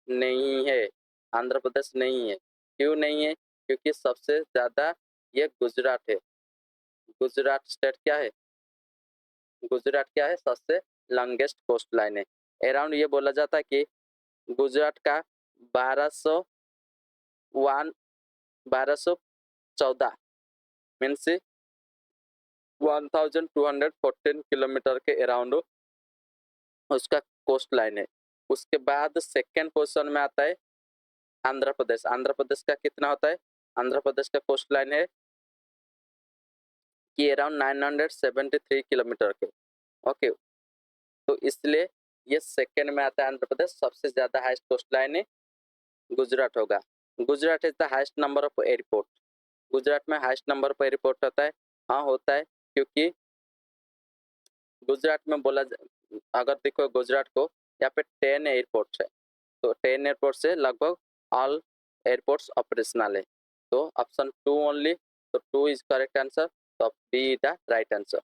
नहीं है, आंध्र प्रदेश नहीं है। क्यों नहीं है? क्योंकि सबसे ज्यादा ये गुजरात है। गुजरात स्टेट क्या है, गुजरात क्या है, सबसे लॉन्गेस्ट कोस्ट लाइन है। अराउंड ये बोला जाता है कि गुजरात का 1214 मीन्स 1214 किलोमीटर के अराउंड उसका कोस्ट लाइन है। उसके बाद सेकेंड पोजीशन में आता है आंध्र प्रदेश। आंध्र प्रदेश का कितना होता है? आंध्र प्रदेश का कोस्ट लाइन है कि अराउंड 973 किलोमीटर के। ओके, तो इसलिए ये सेकेंड में आता है आंध्र प्रदेश। सबसे ज्यादा हाईएस्ट कोस्ट लाइन है गुजरात होगा। Gujarat is the highest number of airport. Gujarat में हाईएस्ट नंबर ऑफ एयरपोर्ट होता है। हाँ होता है, क्योंकि गुजरात में बोला, अगर देखो गुजरात को, यहाँ पे 10 एयरपोर्ट है, तो 10 एयरपोर्ट से लगभग ऑल एयरपोर्ट्स ऑपरेशनल है। तो ऑप्शन 2 ओनली, तो 2 इज करेक्ट आंसर, तो be the right answer.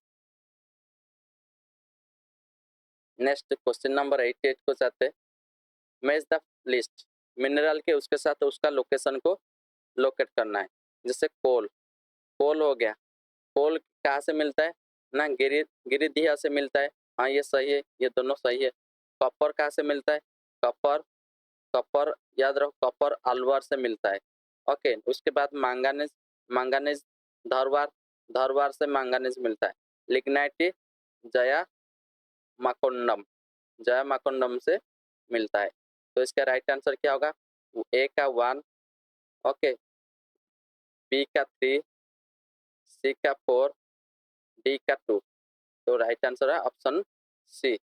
Next question number 88 को चाहते हैं, मैच द लिस्ट, मिनरल के उसके साथ उसका लोकेशन को लोकेट करना है। जैसे कोल, कोल हो गया, कोल कहाँ से मिलता है ना, गिरिडीह से मिलता है, हाँ ये सही है, ये दोनों सही है। कॉपर कहाँ से मिलता है, कॉपर, कॉपर याद रखो, कॉपर अलवर से मिलता है। ओके, उसके बाद मैंगनीज, मैंगनीज धरवार, धरवार से मैंगनीज मिलता है। लिग्नाइट जया माकोंडम, जया माकोंडम से मिलता है। तो इसका राइट आंसर क्या होगा, ए का 1, ओके, बी का 3, सी का 4, डी का 2। तो राइट आंसर है option C.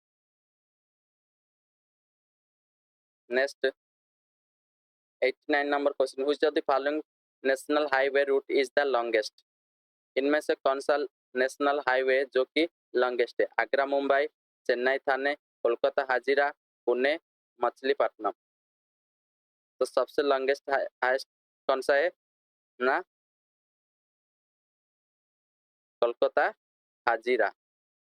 Next 89 number question, which of the following national highway route is the longest, इनमें से कौन सा नेशनल हाईवे जो कि लॉन्गेस्ट है, आगरा मुंबई, चेन्नई थाने, कोलकाता हाजीरा, पुणे मछलीपट्टनम। तो सबसे लॉन्गेस्ट हाईएस्ट कौन सा है ना, कोलकाता हाजीरा।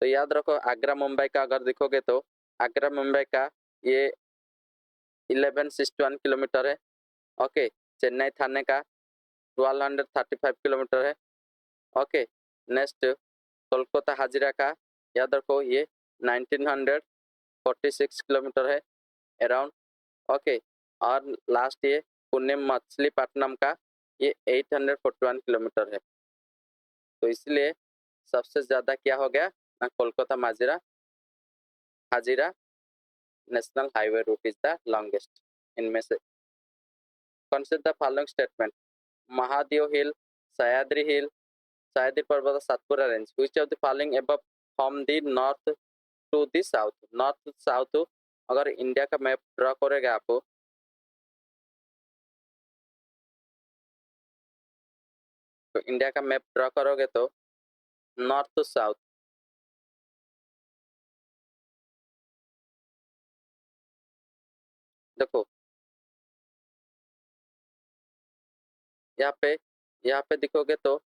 तो याद रखो, आगरा मुंबई का अगर देखोगे तो आगरा मुंबई का ये 1161 किलोमीटर है। ओके, चेन्नई थाने का 1235 किलोमीटर है। ओके, नेक्स्ट कोलकाता हाजीरा का याद रखो ये 1946 किलोमीटर है अराउंड। ओके, और लास्ट ये पुणे मछलीपट्टनम का ये 841 किलोमीटर है। तो इसलिए सबसे ज़्यादा क्या हो गया ना, कोलकाता माजीरा Hazira national highway route is the longest. इनमें से consider the following statement, Mahadev hill, Sahyadri hill, Sahyadri पर्वत, Satpura range, which of the following above from the north to the south. North south अगर इंडिया का मैप ड्रॉ करेगा आपको, तो इंडिया का मैप ड्रॉ करोगे तो नॉर्थ टू साउथ, देखो यहाँ पे दिखोगे तो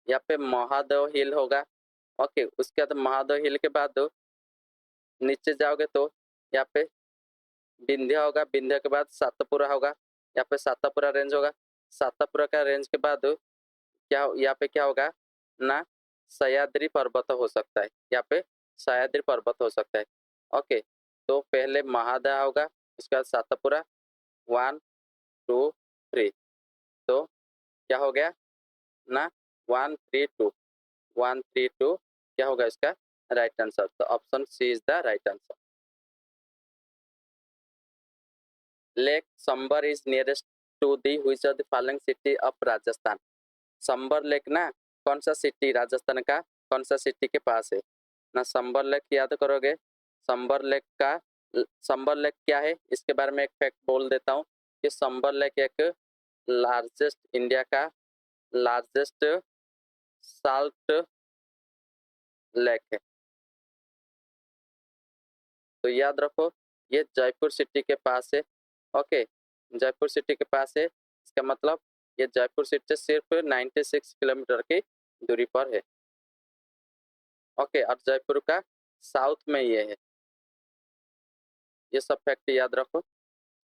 यहाँ पे महादेव हिल होगा। ओके, उसके बाद महादेव हिल के बाद नीचे जाओगे तो यहाँ पे विंध्या होगा, विंध्या के बाद सातपुरा होगा, यहाँ पे सातपुरा रेंज होगा। सातपुरा का रेंज के बाद क्या यहाँ पे क्या होगा ना, सह्याद्री पर्वत हो सकता है, यहाँ पे सह्याद्री पर्वत हो सकता है। ओके, तो पहले महादेव होगा, उसके बाद सातपुरा, 1 2 3, तो क्या हो गया ना, 1 3 2, 1 3 2 क्या होगा इसका राइट आंसर। तो option C is the right answer. Lake Sambhar is nearest to the which of the following city of Rajasthan. Sambhar lake ना कौन सा सिटी राजस्थान का कौन सा सिटी के पास है ना, संबर लेक याद करोगे। संबर लेक का, संबर लेक क्या है इसके बारे में एक फैक्ट बोल देता हूँ कि संबर लेक एक लार्जेस्ट, इंडिया का लार्जेस्ट साल्ट लेक है। तो याद रखो ये जयपुर सिटी के पास है। ओके, जयपुर सिटी के पास है, इसका मतलब ये जयपुर सिटी से सिर्फ 96 किलोमीटर की दूरी पर है। ओके, और जयपुर का साउथ में ये है। ये सब फैक्ट याद रखो,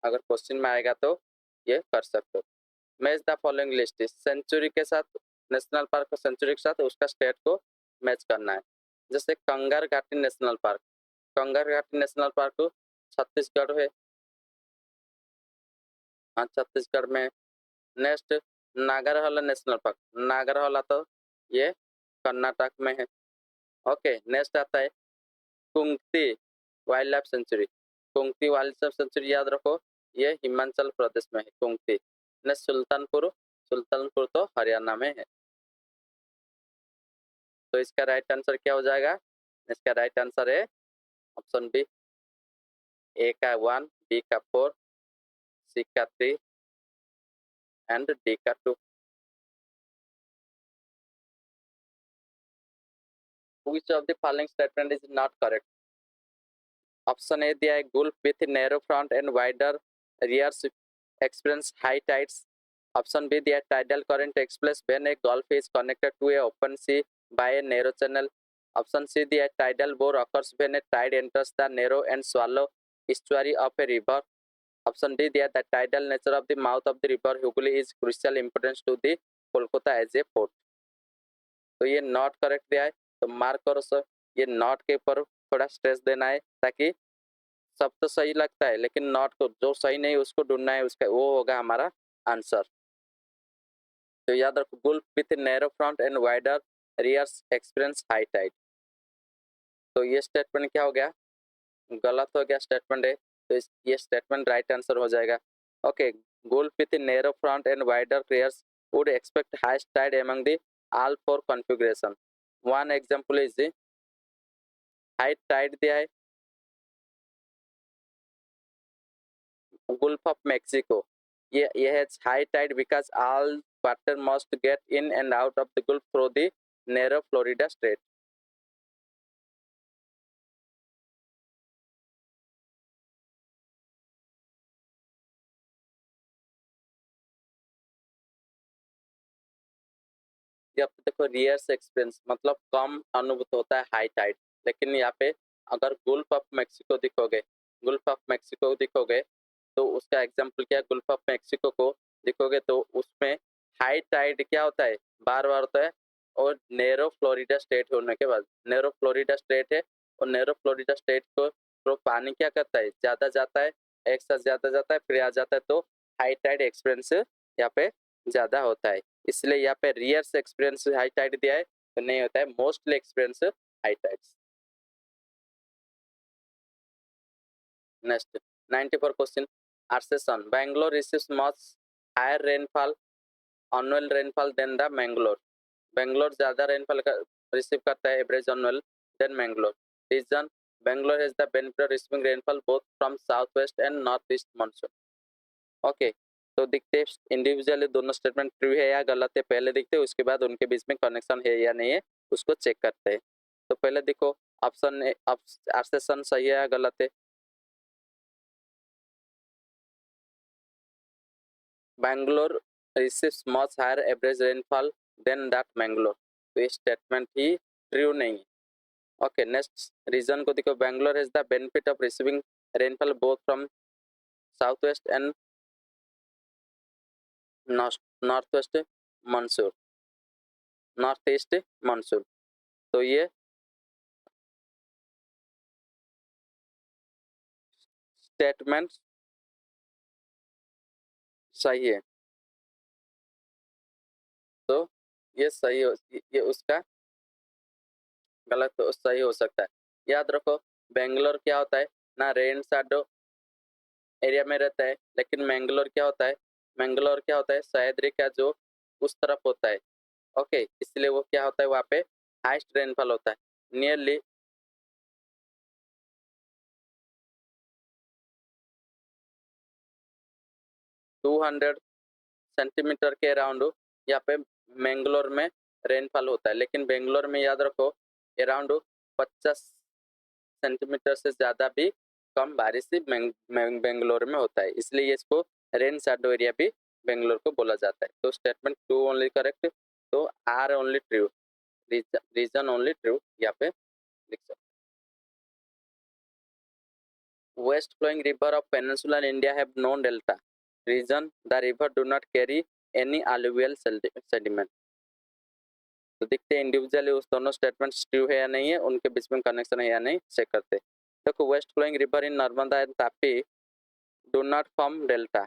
अगर क्वेश्चन में आएगा तो ये कर सकते हो। Match the following list, century के साथ, नेशनल पार्क सेंचुरी के साथ उसका स्टेट को मैच करना है। जैसे कंगार घाटी नेशनल पार्क, कंगार घाटी नेशनल पार्क छत्तीसगढ़ है, हाँ छत्तीसगढ़ में। Next Nagarhole national park, Nagarhole तो ये कर्नाटक में है। ओके, नेक्स्ट आता है Kugti wildlife sanctuary, Kugti wildlife sanctuary याद रखो ये हिमाचल प्रदेश में है कुंगती। नेक्स्ट सुल्तानपुर, सुल्तानपुर तो हरियाणा में है। तो इसका राइट आंसर क्या हो जाएगा, इसका राइट आंसर है ऑप्शन बी, ए का 1, बी का 4, सी का 3 एंड डी का 2। Which of the following statement is not correct? Option A दिया है, Gulf with narrow front and wider rivers experience high tides. Option B, the tidal current takes place when a gulf is connected to a open sea by a narrow channel. Option C, the tidal bore occurs when a tide enters the narrow and shallow estuary of a river. Option D, the tidal nature of the mouth of the river Hooghly is crucial importance to the Kolkata as a port. तो ये not correct दिया है, तो mark करो sir, ये not के ऊपर थोड़ा स्ट्रेस देना है, ताकि सब तो सही लगता है लेकिन नॉट को जो सही नहीं उसको ढूंढना है, उसका वो होगा हमारा आंसर। तो याद रखो, gulf with narrow front and wider rears experience high tide. तो ये स्टेटमेंट क्या हो गया, गलत हो गया स्टेटमेंट है, तो ये स्टेटमेंट राइट आंसर हो जाएगा। Okay, gulf with narrow front and wider rears would expect highest tide among the all four configuration. One example is the high tide दिया है Gulf of Mexico. ये has high tide because all water must get in and out of the Gulf through the narrow Florida Strait. जब देखो रियर्स experience मतलब कम अनुभूत होता है high Tide, लेकिन यहाँ पे अगर गुल्फ ऑफ मैक्सिको दिखोगे तो उसका एग्जांपल क्या है, गुल्फ ऑफ मैक्सिको को दिखोगे तो उसमें हाई टाइड क्या होता है, बार बार होता है, और नेरो फ्लोरिडा स्टेट होने के बाद, नेरो फ्लोरिडा स्टेट है और नेरो फ्लोरिडा स्टेट को तो पानी क्या करता है, ज्यादा जाता है, एक साथ ज्यादा जाता है फिर आ जाता है, तो हाई टाइड एक्सपीरियंस यहाँ पे ज्यादा होता है, इसलिए यहाँ पे रियर्स एक्सपीरियंस हाई टाइड दिया है, तो नहीं होता है mostly experience high tides. Next 94 question, Arseson, Bangalore receives much higher rainfall, annual rainfall than the Mangalore. Bangalore ज्यादा रेनफॉल रिसीव करता है average annual than Mangalore. Reason, Bangalore has the benefit of receiving rainfall both from southwest and northeast monsoon. Okay, तो दिखते individually दोनों statement true है या गलत है, पहले दिखते हैं, उसके बाद उनके बीच में कनेक्शन है या नहीं है उसको चेक करते हैं। तो पहले देखो ऑप्शन आर्सेसन सही है या गलत है। Bangalore receives much higher average rainfall than that Mangalore, तो ये स्टेटमेंट ही ट्रू नहीं है। ओके, नेक्स्ट रीजन को देखो, Bangalore has the benefit of receiving rainfall both from south west and north west monsoon, north east monsoon, तो ये स्टेटमेंट सही है, तो ये सही हो, ये उसका गलत तो सही हो सकता है। याद रखो बेंगलोर क्या होता है ना, रेन शैडो एरिया में रहता है, लेकिन मैंगलोर क्या होता है, मैंगलोर क्या होता है सह्याद्री का जो उस तरफ होता है। ओके, इसलिए वो क्या होता है वहाँ पे हाईएस्ट रेनफॉल होता है, नियरली 200 सेंटीमीटर के अराउंड यहाँ पे मैंगलोर में रेनफॉल होता है, लेकिन बेंगलोर में याद रखो अराउंड 50 सेंटीमीटर से ज़्यादा भी कम बारिश बेंगलोर में होता है, इसलिए इसको रेन शैडो एरिया भी बेंगलोर को बोला जाता है। तो स्टेटमेंट टू ओनली करेक्ट, तो R only true, reason only true यहाँ पे लिख सकते। West flowing river of peninsular India have no delta. Reason, the river do not carry any alluvial sediment. तो देखते हैं इंडिविजुअली उस दोनों स्टेटमेंट्स ट्रू है या नहीं है, उनके बीच में कनेक्शन है या नहीं चेक करते हैं। देखो west flowing river in Narmada and Tapi do not form delta,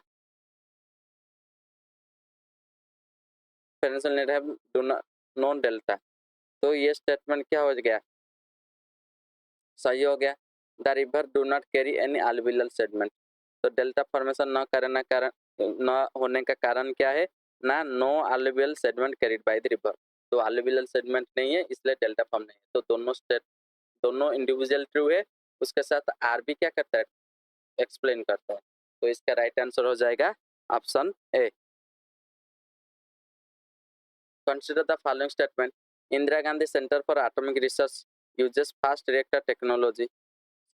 peninsula have do not no delta, तो ये स्टेटमेंट क्या हो गया, सही हो गया। The river do not carry any alluvial sediment, तो डेल्टा फॉर्मेशन न होने का कारण क्या है ना, no alluvial sediment carried by the river, तो alluvial sediment नहीं है इसलिए डेल्टा फॉर्म नहीं है, तो दोनों इंडिविजुअल ट्रू है, उसके साथ आर भी क्या करता है एक्सप्लेन करता है, तो इसका राइट आंसर हो जाएगा option A. Consider the following statement, Indira Gandhi centre for atomic research uses fast reactor technology.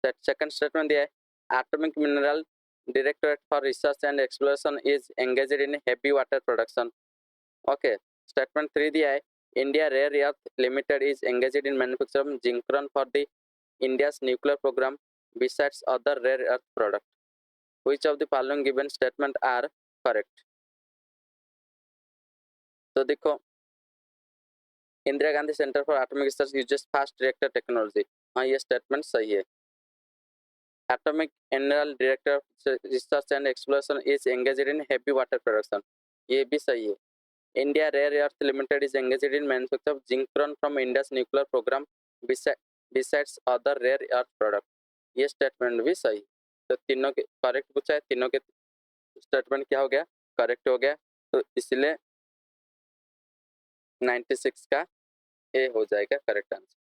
Second statement दिया है atomic mineral Directorate for Research and Exploration is engaged in heavy water production. Okay. Statement 3 दिया है, India Rare Earth Limited is engaged in manufacturing zinc for the India's nuclear program besides other rare earth products. Which of the following given statement are correct? तो देखो, Indira Gandhi centre for atomic research uses fast reactor technology, हाँ ये statement सही है. Atomic mineral director research and exploration is engaged in heavy water production, ये भी सही है. India rare earth limited is engaged in manufacture of zircon from India's nuclear programme besides other rare earth product, ये statement भी सही. तो तीनों के करेक्ट पूछा है, तीनों के स्टेटमेंट क्या हो गया, करेक्ट हो गया. तो इसलिए 96 का ए हो जाएगा करेक्ट आंसर.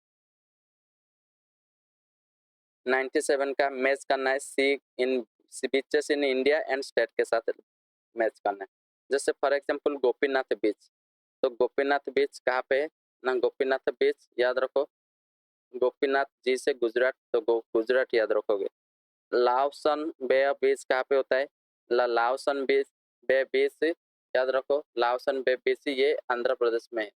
97 का मैच करना है see in beaches in India and state के साथ मैच करना है. जैसे फॉर एग्जांपल गोपीनाथ बीच, तो गोपीनाथ बीच कहाँ पे है ना, गोपीनाथ बीच याद रखो, गोपीनाथ जी से गुजरात, तो गुजरात याद रखोगे. लाओसन बे बीच कहाँ पे होता है, लाओसन बीच बे बीच याद रखो, लाओसन बे बीच ये आंध्र प्रदेश में है.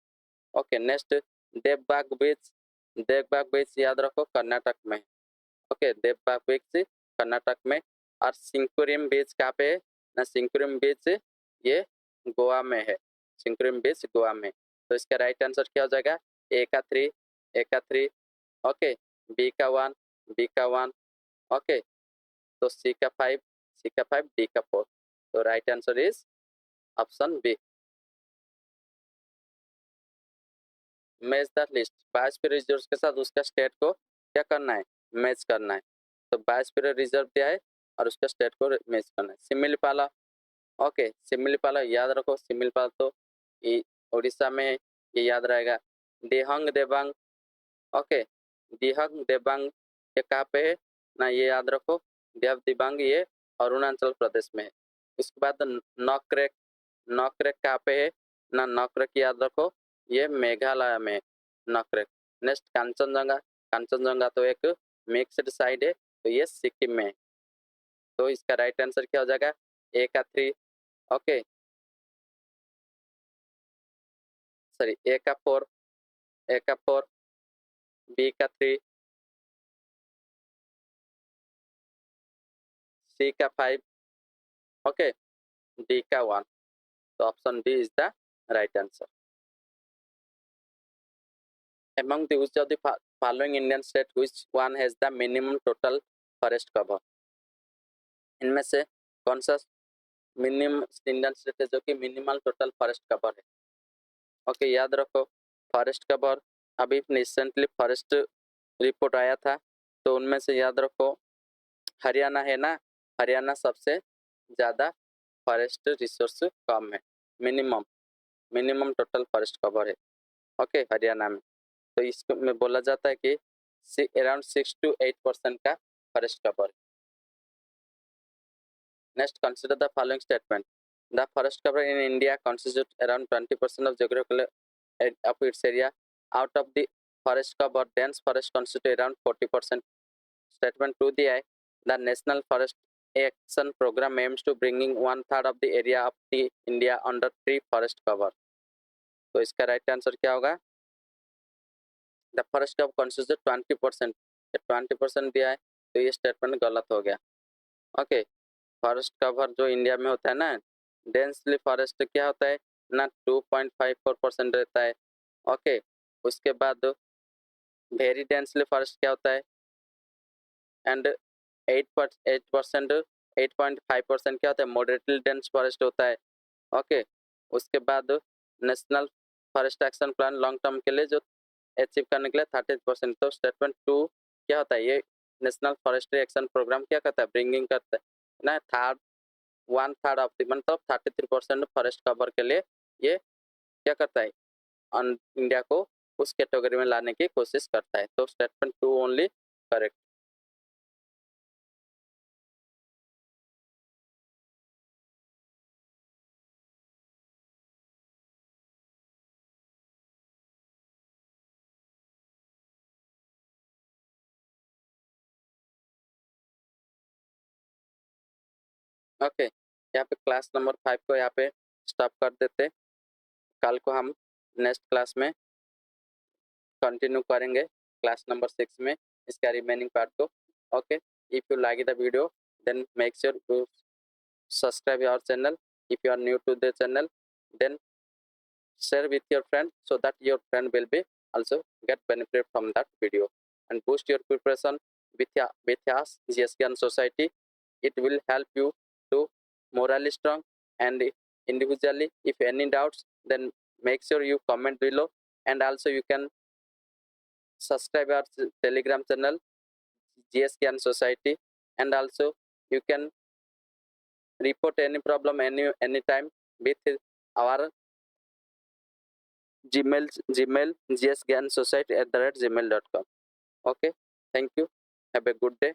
ओके. नेक्स्ट देवबाग बीच, देवबाग बीच याद रखो कर्नाटक में है. ओके. देवबाग बीच कर्नाटक में. और सिंकुरिम बीच कहाँ पे है ना, सिंकुरिम बीच ये गोवा में है, सिंकुरिम बीच गोवा में. तो इसका राइट आंसर क्या हो जाएगा, ए का 3, ए का 3. ओके. बी का 1, बी का 1. ओके. तो सी का 5, सी का 5, डी का 4. तो right answer is option B. Match the list, biosphere reserve के साथ उसका स्टेट को क्या करना है, मैच करना है. तो बायोस्फीयर रिजर्व दिया है और उसका स्टेट को मैच करना है. सिमिलीपाला, ओके. सिमिलीपाला याद रखो, सिमिलीपाला तो ये उड़ीसा में है, ये याद रहेगा. दिहंग देबांग, ओके. दिहंग देबांग ये कहाँ पे है ना, ये याद रखो. देव दिबांग ये अरुणाचल प्रदेश में है. उसके बाद नॉकरेक, नॉकरेक कहाँ पे है ना, नॉकरेक याद रखो ये मेघालय में है, नॉकरेक. नेक्स्ट कांचनजंगा, कांचनजंगा तो एक मिक्स्ड साइड है, तो ये सिक्किम में है. तो इसका राइट आंसर क्या हो जाएगा, ए का 3. ओके. सॉरी, ए का 4, ए का 4, बी का 3, सी का 5. ओके. डी का 1. तो option D is the right answer. Among the which of the following Indian state which one has the minimum total forest cover? इनमें से कौन सा मिनिमम इंडियन स्टेट है जो कि मिनिमल टोटल फॉरेस्ट कवर है. ओके. याद रखो फॉरेस्ट कवर, अभी रिसेंटली फॉरेस्ट रिपोर्ट आया था, तो उनमें से याद रखो हरियाणा है ना, हरियाणा सबसे ज़्यादा फॉरेस्ट रिसोर्स कम है, minimum minimum total forest cover है. ओके. हरियाणा में. तो इसको में बोला जाता है कि अराउंड 6 to 8% का forest cover. Next consider the following statement. The forest cover in India constitute around 20% of geographical of its area. Out of the forest cover, dense forest constitute around 40%. Statement 2 दिया है, the national forest action programme aims to bringing 1/3 of the area of the India under tree forest cover. तो इसका right answer क्या होगा, the forest cover consist 20%. 20% दिया है, तो ये स्टेटमेंट गलत हो गया. ओके. फॉरेस्ट कवर जो इंडिया में होता है ना, डेंसली फॉरेस्ट क्या होता है ना, 2.54% रहता है. ओके. उसके बाद वेरी डेंसली फॉरेस्ट क्या होता है, एंड 8%, 8.5% क्या होता है, मॉडरेटली डेंस फॉरेस्ट होता है. ओके. उसके बाद national forest action plan long term के लिए जो अचीव करने के लिए 30%. तो स्टेटमेंट 2 क्या होता है, ये नेशनल फॉरेस्ट्री एक्शन प्रोग्राम क्या करता है, ब्रिंगिंग करता है ना, 1/3 ऑफ द मतलब 33% फॉरेस्ट कवर के लिए ये क्या करता है, इंडिया को उस कैटेगरी में लाने की कोशिश करता है. तो स्टेटमेंट 2 ओनली करेक्ट. ओके, यहाँ पे क्लास नंबर 5 को यहाँ पे स्टॉप कर देते। कल को हम नेक्स्ट क्लास में कंटिन्यू करेंगे क्लास नंबर 6 में इसका रिमेनिंग पार्ट को। Okay, if you like the video then make sure to subscribe our channel. If you are new to the channel, then share with your friend so that your friend will be also get benefit from that video, and boost your preparation with us GSGN Society. It will help you to morally strong and individually. If any doubts, then make sure you comment below, and also you can subscribe our Telegram channel GSGN Society, and also you can report any problem anytime with our Gmail gsgansociety@gmail.com. Okay, thank you. Have a good day.